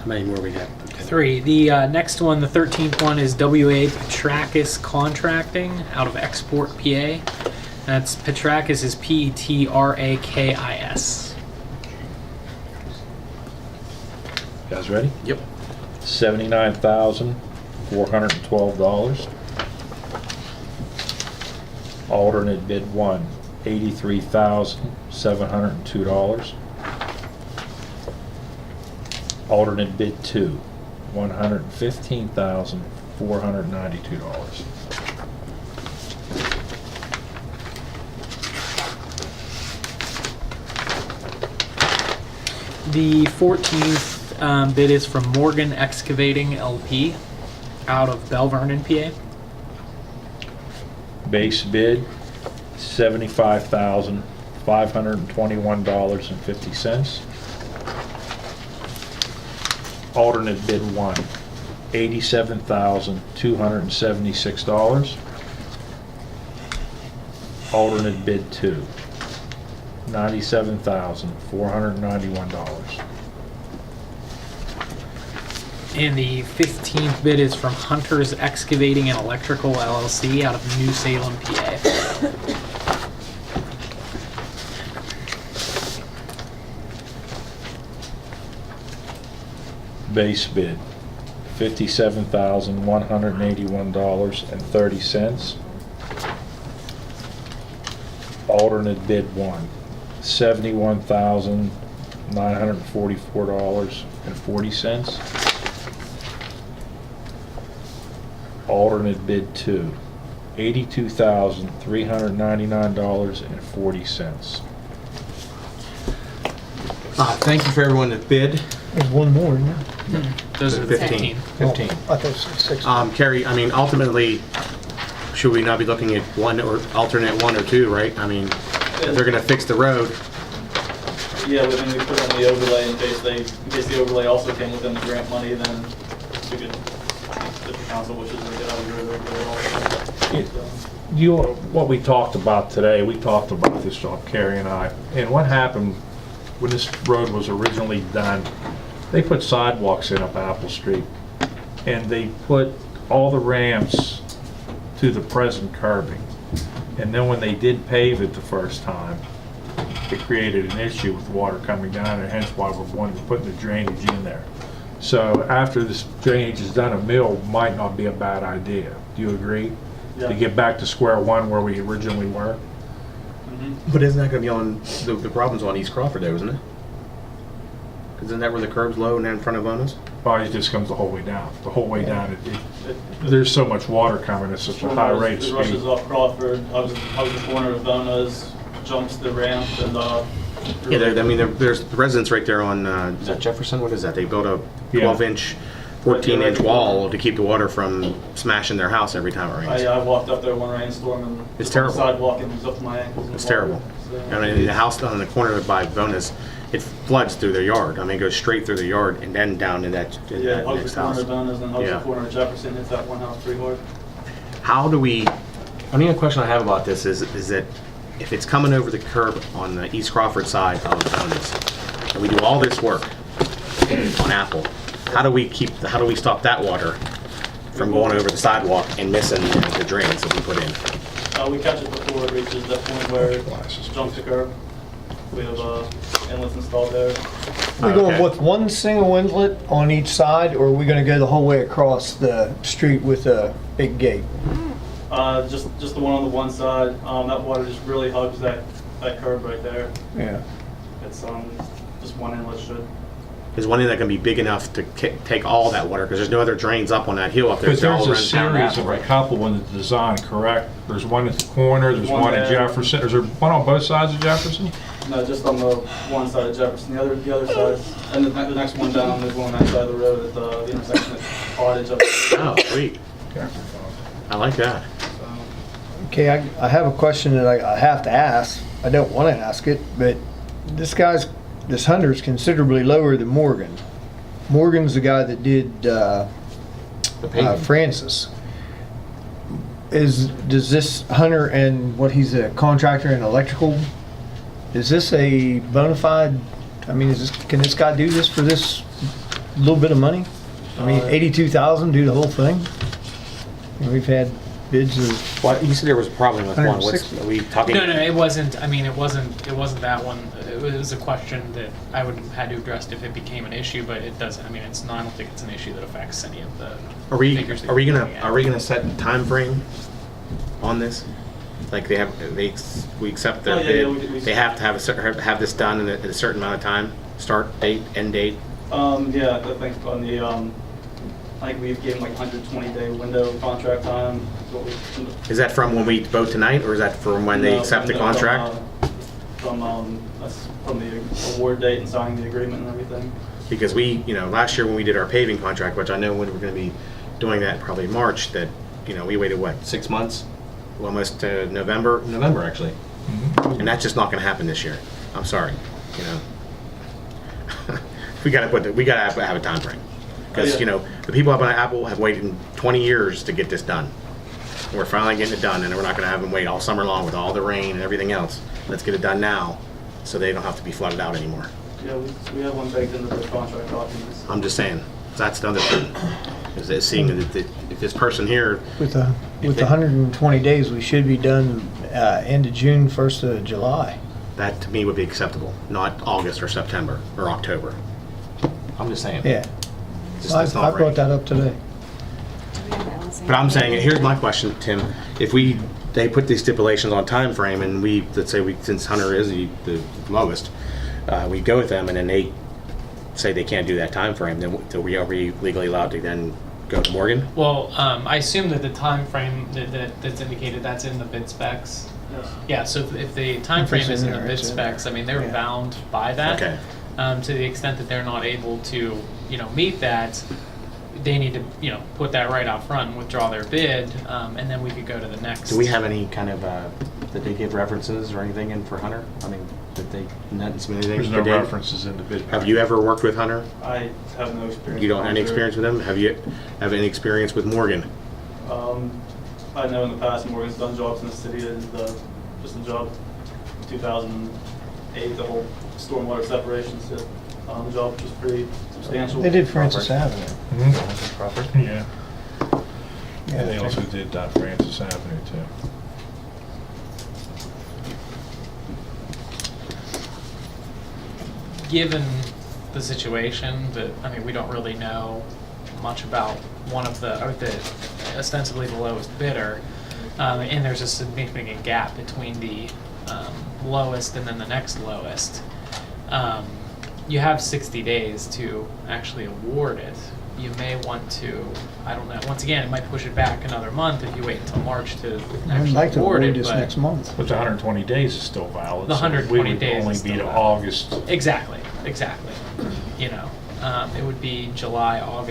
How many more we got? 3. The next one, the 13th one, is WA Petrakis Contracting out of Export, PA. That's Petrakis is Petrakis. Guys ready? Yep. $79,412. Alternate bid 1, $83,702. Alternate bid 2, $115,492. The 14th bid is from Morgan Excavating LP out of Bell Vernon, PA. Base bid $75,521.50. Alternate bid 1, $87,276. Alternate bid 2, $97,491. And the 15th bid is from Hunters Excavating and Electrical LLC out of New Salem, PA. Base bid $57,181.30. Alternate bid 1, $71,944.40. Alternate bid 2, $82,399.40. Thank you for everyone that bid. There's one more, isn't there? Those are the 15. 15. 15. Oh, I thought it said 6. Carrie, I mean, ultimately, should we not be looking at one or alternate 1 or 2, right? I mean, if they're gonna fix the road, Yeah, but then we put on the overlay in case the overlay also came within the grant money, then we could, if the council wishes, we could have a regular also. What we talked about today, we talked about this, Carrie and I, and what happened when this road was originally done, they put sidewalks in up Apple Street, and they put all the ramps to the present curbing. And then when they did pave it the first time, it created an issue with water coming down, and hence why we're wanting to put the drainage in there. So after this drainage is done, a mill might not be a bad idea. Do you agree? Yeah. To get back to square one where we originally were? but isn't that gonna be on, the problem's on East Crawford though, isn't it? 'Cause isn't that where the curb's low and then in front of Bona's? Well, it just comes the whole way down. The whole way down, there's so much water coming at such a high rate of It rushes speed. off Crawford, hugs the corner of Bona's, jumps the ramp, and Yeah, I mean, there's residents right there on, is that Jefferson? What is that? They built a Yeah. 12-inch, 14-inch wall to keep the water from smashing their house every time it rains. I walked up there one rainstorm and It's just on the terrible. sidewalk and it was up to my ankles. in It's water. terrible. So- I mean, the house on the corner by Bona's, it floods through their yard. I mean, it goes straight through the yard and then down in that Yeah, hugs next the corner house. of Bona's and hugs Yeah. the corner of Jefferson, hits that one house pretty hard. How do we, I mean, the question I have about this is that if it's coming over the curb on the East Crawford side of Bona's, and we do all this work on Apple, how do we stop that water from going over the sidewalk and missing the drains that we put in? We catch it before it reaches that point where it jumps the curb. We have inlets installed there. We going Okay. with one single inlet on each side, or are we gonna go the whole way across the street with a big gate? Just the one on the one side. That water just really hugs that curb right there. Yeah. It's just one inlet should. Is one thing that can be big enough to take all that water? Because there's no other drains up on that hill up there. But so it all there's a runs down series Apple, of a right? couple in the design, correct? There's one at the corner, there's One one at there. Jefferson. Is there one on both sides of Jefferson? No, just on the one side of Jefferson. The other side, and the next one down, there's one on that side of the road at the intersection at Cottage. Oh, sweet. I like that. Okay, I have a question that I have to ask. I don't want to ask it, but this Hunter's considerably lower than Morgan. Morgan's the guy that did The paving. Francis. Does this Hunter and what he's a contractor in electrical? Is this a bona fide? I mean, can this guy do this for this a little bit of money? I mean, 82,000 do the whole thing? And we've had bids of, Well, you said there was a problem with one. What's, 160. are we talking? No, it wasn't. I mean, it wasn't that one. It was a question that I would have had to address if it became an issue, but it doesn't. I mean, it's not. I don't think it's an issue that affects any of the Are we figures. that are we you're gonna looking at. are we gonna set a time frame on this? Like we accept their Oh, yeah, bid. yeah, we- they have to have have this done in a certain amount of time. Start date, end date. Yeah, I think on the, I think we've given like 120-day window contract time. Is what we- Is that from when we vote tonight, or is that from when they No, accept the from contract? That's from the award date and signing the agreement and everything. Because we, last year when we did our paving contract, which I know when we're going to be doing that probably March, that, we waited what, 6 months, almost to November actually, and that's just not going to happen this year. I'm sorry, we got to have a time frame because Oh, yeah. the people up on Apple have waited 20 years to get this done. We're finally getting it done, and we're not going to have them wait all summer long with all the rain and everything else. Let's get it done now, so they don't have to be flooded out anymore. Yeah, we have one baked into the contract documents. I'm just saying, that's the other thing, is that seeing that if this person here, with the 120 days, we should be done end of June, 1st of July. that to me would be acceptable, not August or September or October. I'm just saying. Yeah. Just- I it's not brought right. that up today. But I'm saying, here's my question, Tim. If they put these stipulations on time frame, and let's say since Hunter is the lowest, we go with them, and then they say they can't do that time frame, then are we legally allowed to then go to Morgan? Well, I assume that the time frame that's indicated, that's in the bid specs. Yes. Yeah, so if the time frame is in the there, bid it's in specs, I mean, they're Yeah. bound by that. Okay. To the extent that they're not able to, meet that, they need to, put that right out front and withdraw their bid, and then we could go to the next. Do we have any kind of, did they give references or anything in for Hunter? I mean, did they not submit anything? There's no Did they- references in the bid. Have you ever worked with Hunter? I have no experience. You don't have any with experience with them? Have you have any experience with Morgan? I know in the past Morgan's done jobs in the city, just a job in 2008, the whole stormwater separation job, which was pretty substantial. They did Francis Avenue. Mm-hmm. Yeah. And they also did Francis Avenue too. Given the situation that, I mean, we don't really know much about the ostensibly the lowest bidder, and there's a significant gap between the lowest and then the next lowest. You have 60 days to actually award it. You may want to, I don't know, once again, it might push it back another month if you wait until March to I'd actually like to award award it, this but- next month. But the 120 days is still valid. The so 120 days We is would only still be to valid. August. Exactly. It would be July, August.